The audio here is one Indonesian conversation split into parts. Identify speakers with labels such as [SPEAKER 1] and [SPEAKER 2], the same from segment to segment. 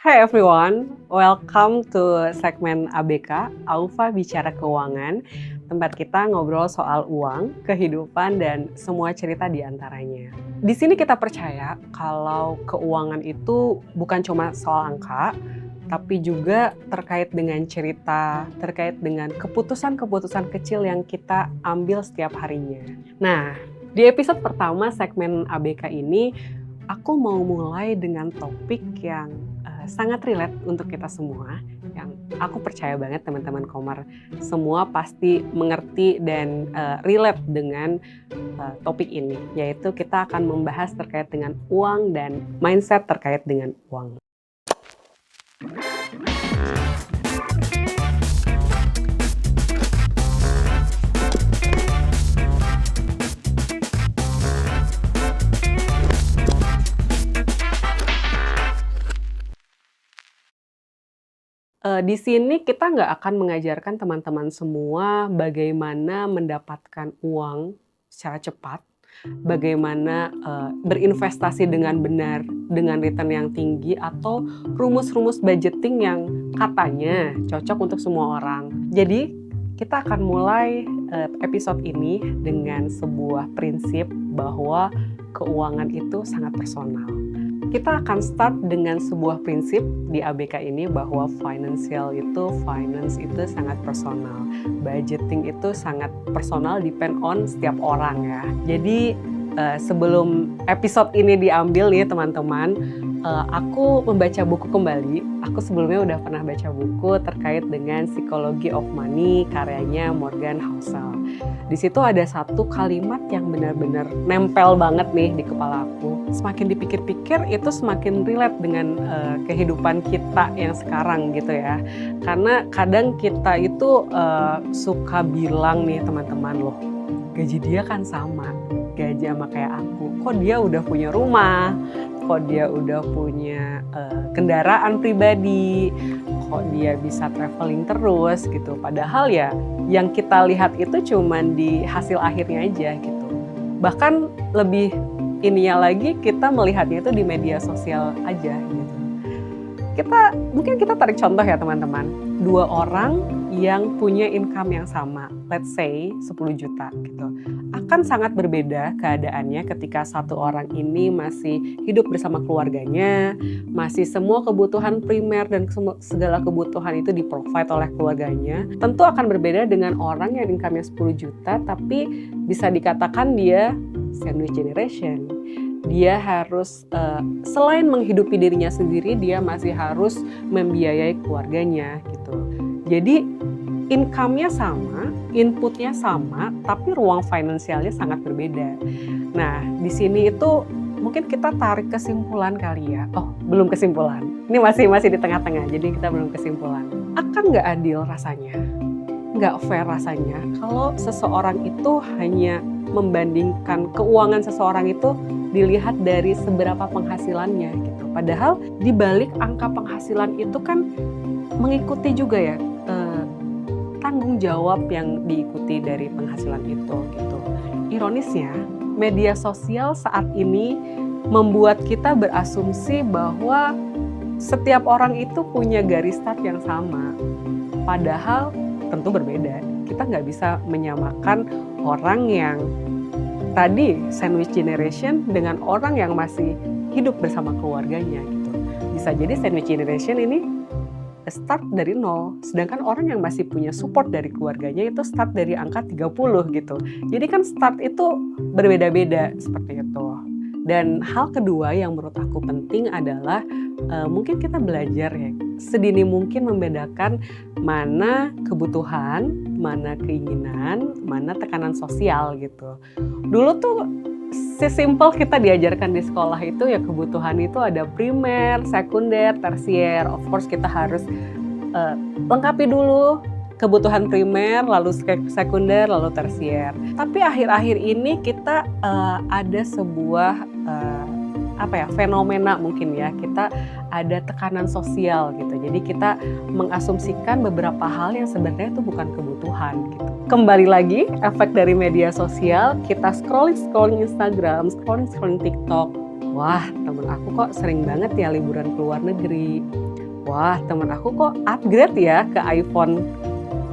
[SPEAKER 1] Hi everyone, welcome to segmen ABK, Aufa Bicara Keuangan, tempat kita ngobrol soal uang, kehidupan, dan semua cerita di antaranya. Di sini kita percaya kalau keuangan itu bukan cuma soal angka, tapi juga terkait dengan cerita, terkait dengan keputusan-keputusan kecil yang kita ambil setiap harinya. Nah, di episode pertama segmen ABK ini, aku mau mulai dengan topik yang sangat relate untuk kita semua, yang aku percaya banget teman-teman Komar semua pasti mengerti dan relate dengan topik ini, yaitu kita akan membahas terkait dengan uang dan mindset terkait dengan uang. Di sini kita nggak akan mengajarkan teman-teman semua bagaimana mendapatkan uang secara cepat, bagaimana berinvestasi dengan benar, dengan return yang tinggi, atau rumus-rumus budgeting yang katanya cocok untuk semua orang. Jadi kita akan mulai episode ini dengan sebuah prinsip bahwa keuangan itu sangat personal. Kita akan start dengan sebuah prinsip di ABK ini bahwa finance itu sangat personal. Budgeting itu sangat personal, depend on setiap orang ya. Jadi sebelum episode ini diambil nih teman-teman, aku membaca buku kembali. Aku sebelumnya udah pernah baca buku terkait dengan Psychology of Money karyanya Morgan Housel. Di situ ada satu kalimat yang benar-benar nempel banget nih di kepala aku. Semakin dipikir-pikir itu semakin relate dengan kehidupan kita yang sekarang gitu ya. Karena kadang kita itu suka bilang nih teman-teman, loh gaji dia kan sama, gaji sama kayak aku. Kok dia udah punya rumah, kok dia udah punya kendaraan pribadi, kok dia bisa traveling terus gitu. Padahal ya yang kita lihat itu cuman di hasil akhirnya aja gitu. Bahkan lebih ininya lagi kita melihatnya itu di media sosial aja gitu. Mungkin kita tarik contoh ya teman-teman. 2 orang yang punya income yang sama, let's say 10 juta gitu. Akan sangat berbeda keadaannya ketika satu orang ini masih hidup bersama keluarganya, masih semua kebutuhan primer dan segala kebutuhan itu di-provide oleh keluarganya. Tentu akan berbeda dengan orang yang income-nya 10 juta tapi bisa dikatakan dia sandwich generation. Dia harus selain menghidupi dirinya sendiri, dia masih harus membiayai keluarganya gitu. Jadi income-nya sama, inputnya sama, tapi ruang finansialnya sangat berbeda. Nah, di sini itu mungkin kita tarik kesimpulan kali ya. Oh, belum kesimpulan. Ini masih di tengah-tengah, jadi kita belum kesimpulan. Akan nggak adil rasanya, nggak fair rasanya kalau seseorang itu hanya membandingkan keuangan seseorang itu dilihat dari seberapa penghasilannya gitu. Padahal di balik angka penghasilan itu kan mengikuti juga ya tanggung jawab yang diikuti dari penghasilan itu gitu. Ironisnya, media sosial saat ini membuat kita berasumsi bahwa setiap orang itu punya garis start yang sama. Padahal tentu berbeda. Kita nggak bisa menyamakan orang yang tadi sandwich generation dengan orang yang masih hidup bersama keluarganya gitu. Bisa jadi sandwich generation ini start dari 0, sedangkan orang yang masih punya support dari keluarganya itu start dari angka 30 gitu. Jadi kan start itu berbeda-beda seperti itu. Dan hal kedua yang menurut aku penting adalah mungkin kita belajar ya sedini mungkin membedakan mana kebutuhan, mana keinginan, mana tekanan sosial gitu. Dulu tuh sesimpel kita diajarkan di sekolah itu ya kebutuhan itu ada primer, sekunder, tersier. Of course kita harus lengkapi dulu kebutuhan primer, lalu sekunder, lalu tersier. Tapi akhir-akhir ini kita ada sebuah fenomena mungkin ya, kita ada tekanan sosial gitu. Jadi kita mengasumsikan beberapa hal yang sebenarnya itu bukan kebutuhan gitu. Kembali lagi efek dari media sosial, kita scrolling Instagram, scrolling TikTok, Wah, temen aku kok sering banget ya liburan ke luar negeri. Wah, temen aku kok upgrade ya ke iPhone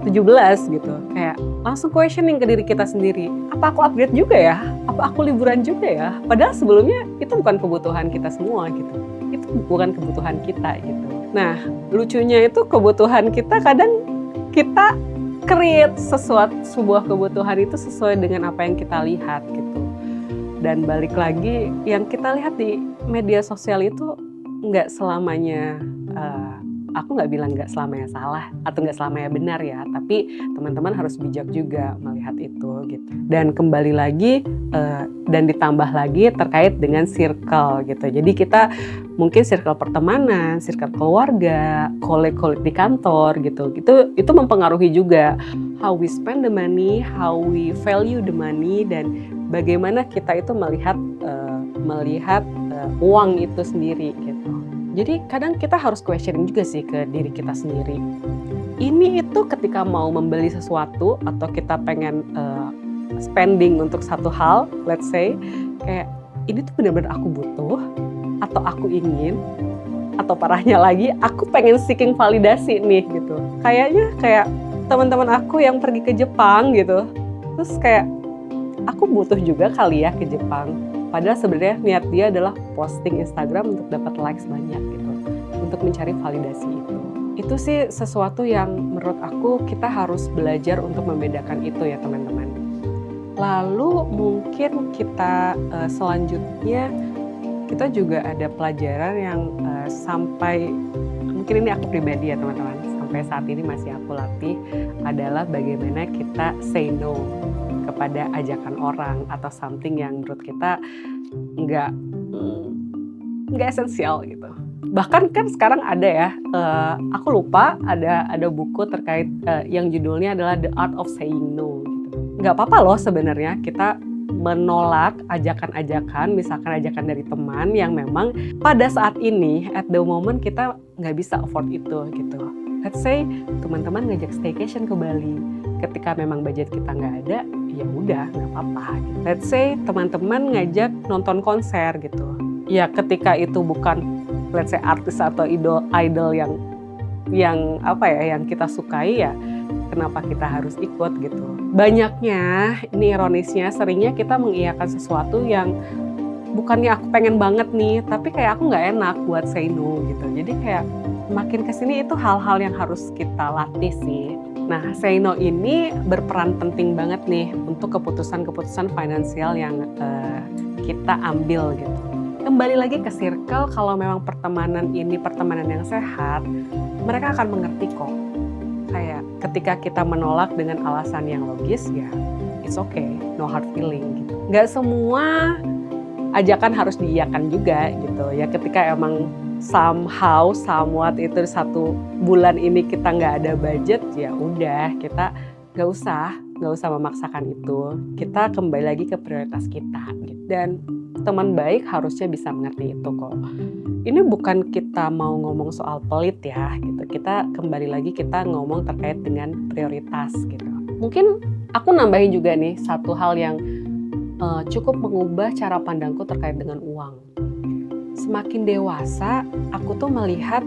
[SPEAKER 1] 17 gitu. Kayak langsung questioning ke diri kita sendiri. Apa aku upgrade juga ya? Apa aku liburan juga ya? Padahal sebelumnya itu bukan kebutuhan kita semua gitu. Itu bukan kebutuhan kita gitu. Nah, lucunya itu kebutuhan kita kadang kita create sebuah kebutuhan itu sesuai dengan apa yang kita lihat gitu. Dan balik lagi, yang kita lihat di media sosial itu nggak selamanya, aku nggak bilang nggak selamanya salah atau nggak selamanya benar ya, tapi teman-teman harus bijak juga melihat itu gitu. Dan kembali lagi, dan ditambah lagi terkait dengan circle gitu. Jadi kita mungkin circle pertemanan, circle keluarga, koleg-koleg di kantor gitu. Itu mempengaruhi juga how we spend the money, how we value the money, dan bagaimana kita itu melihat uang itu sendiri gitu. Jadi kadang kita harus questioning juga sih ke diri kita sendiri. Ini itu ketika mau membeli sesuatu atau kita pengen spending untuk satu hal, let's say, kayak ini tuh benar-benar aku butuh atau aku ingin, atau parahnya lagi aku pengen seeking validasi nih gitu. Kayaknya kayak teman-teman aku yang pergi ke Jepang gitu, terus kayak aku butuh juga kali ya ke Jepang. Padahal sebenarnya niat dia adalah posting Instagram untuk dapat likes banyak gitu, untuk mencari validasi itu. Itu sih sesuatu yang menurut aku kita harus belajar untuk membedakan itu ya teman-teman. Lalu mungkin kita selanjutnya kita juga ada pelajaran yang sampai, mungkin ini aku pribadi ya teman-teman, sampai saat ini masih aku latih, adalah bagaimana kita say no kepada ajakan orang atau something yang menurut kita nggak esensial gitu. Bahkan kan sekarang ada ya, aku lupa ada buku terkait yang judulnya adalah The Art of Saying No gitu. Nggak apa-apa loh sebenarnya kita menolak ajakan-ajakan, misalkan ajakan dari teman yang memang pada saat ini at the moment kita nggak bisa afford itu gitu. Let's say teman-teman ngajak staycation ke Bali, ketika memang budget kita nggak ada, ya udah nggak apa-apa. Let's say teman-teman ngajak nonton konser gitu, ya ketika itu bukan let's say artis atau idol yang apa ya yang kita sukai, ya kenapa kita harus ikut gitu. Banyaknya, ini ironisnya, seringnya kita mengiyakan sesuatu yang bukannya aku pengen banget nih, tapi kayak aku nggak enak buat say no gitu. Jadi kayak makin kesini itu hal-hal yang harus kita latih sih. Nah, say no ini berperan penting banget nih untuk keputusan-keputusan finansial yang kita ambil gitu. Kembali lagi ke circle, kalau memang pertemanan ini pertemanan yang sehat, mereka akan mengerti kok. Kayak ketika kita menolak dengan alasan yang logis, ya it's okay, no hard feeling gitu. Nggak semua ajakan harus diiyakan juga gitu ya, ketika emang somehow, somewhat itu satu bulan ini kita nggak ada budget, ya udah kita nggak usah memaksakan itu. Kita kembali lagi ke prioritas kita gitu. Dan teman baik harusnya bisa mengerti itu kok. Ini bukan kita mau ngomong soal pelit ya gitu. Kita kembali lagi kita ngomong terkait dengan prioritas gitu. Mungkin aku nambahin juga nih satu hal yang cukup mengubah cara pandangku terkait dengan uang. Semakin dewasa, aku tuh melihat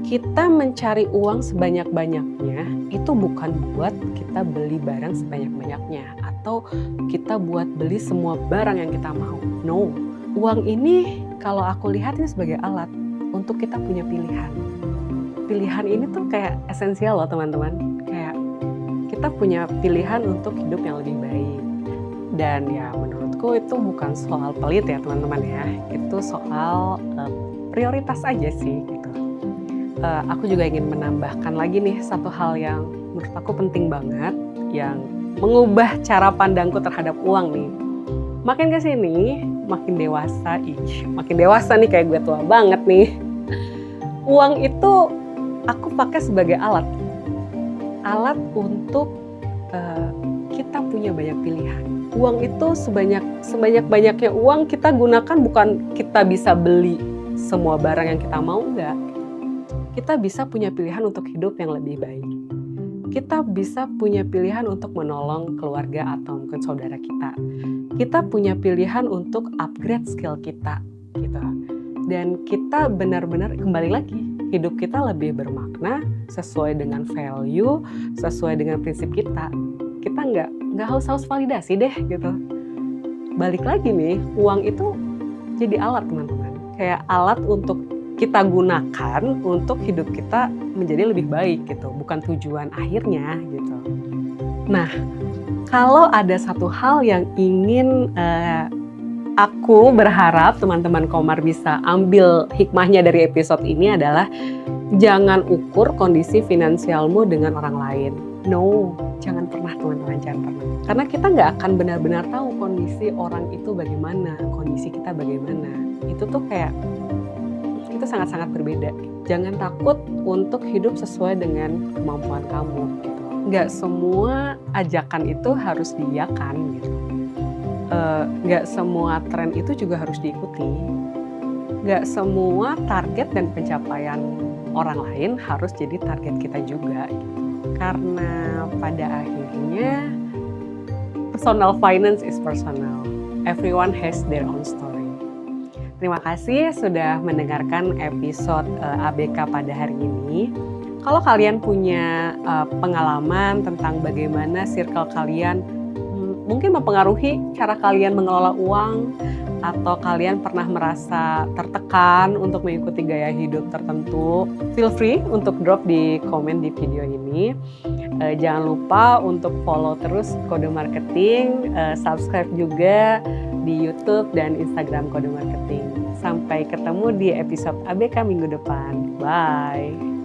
[SPEAKER 1] kita mencari uang sebanyak-banyaknya itu bukan buat kita beli barang sebanyak-banyaknya atau kita buat beli semua barang yang kita mau. No, uang ini kalau aku lihat ini sebagai alat untuk kita punya pilihan. Pilihan ini tuh kayak esensial loh teman-teman. Kayak kita punya pilihan untuk hidup yang lebih baik. Dan ya menurutku itu bukan soal pelit ya teman-teman ya. Itu soal prioritas aja sih gitu. Aku juga ingin menambahkan lagi nih satu hal yang menurut aku penting banget, yang mengubah cara pandangku terhadap uang nih. Makin kesini, makin dewasa nih, kayak gue tua banget nih. Uang itu aku pakai sebagai alat untuk kita punya banyak pilihan. Uang itu sebanyak-banyaknya uang kita gunakan bukan kita bisa beli semua barang yang kita mau, enggak. Kita bisa punya pilihan untuk hidup yang lebih baik. Kita bisa punya pilihan untuk menolong keluarga atau mungkin saudara kita. Kita punya pilihan untuk upgrade skill kita. gitu. Dan kita benar-benar kembali lagi, hidup kita lebih bermakna sesuai dengan value, sesuai dengan prinsip kita. Kita nggak haus-haus validasi deh gitu. Balik lagi nih, uang itu jadi alat teman-teman. Kayak alat untuk kita gunakan untuk hidup kita menjadi lebih baik gitu, bukan tujuan akhirnya gitu. Nah, kalau ada satu hal yang ingin aku berharap teman-teman Komar bisa ambil hikmahnya dari episode ini adalah jangan ukur kondisi finansialmu dengan orang lain. No, jangan pernah teman-teman, jangan pernah. Karena kita nggak akan benar-benar tahu kondisi orang itu bagaimana, kondisi kita bagaimana. Itu tuh kayak, itu sangat-sangat berbeda. Jangan takut untuk hidup sesuai dengan kemampuan kamu. Gitu. Nggak semua ajakan itu harus diiyakan gitu. Nggak semua tren itu juga harus diikuti. Nggak semua target dan pencapaian orang lain harus jadi target kita juga. Gitu. Karena pada akhirnya personal finance is personal. Everyone has their own story. Terima kasih sudah mendengarkan episode ABK pada hari ini. Kalau kalian punya pengalaman tentang bagaimana circle kalian mungkin mempengaruhi cara kalian mengelola uang, atau kalian pernah merasa tertekan untuk mengikuti gaya hidup tertentu, feel free untuk drop di komen di video ini. Jangan lupa untuk follow terus Kode Marketing, subscribe juga di YouTube dan Instagram Kode Marketing. Sampai ketemu di episode ABK minggu depan. Bye!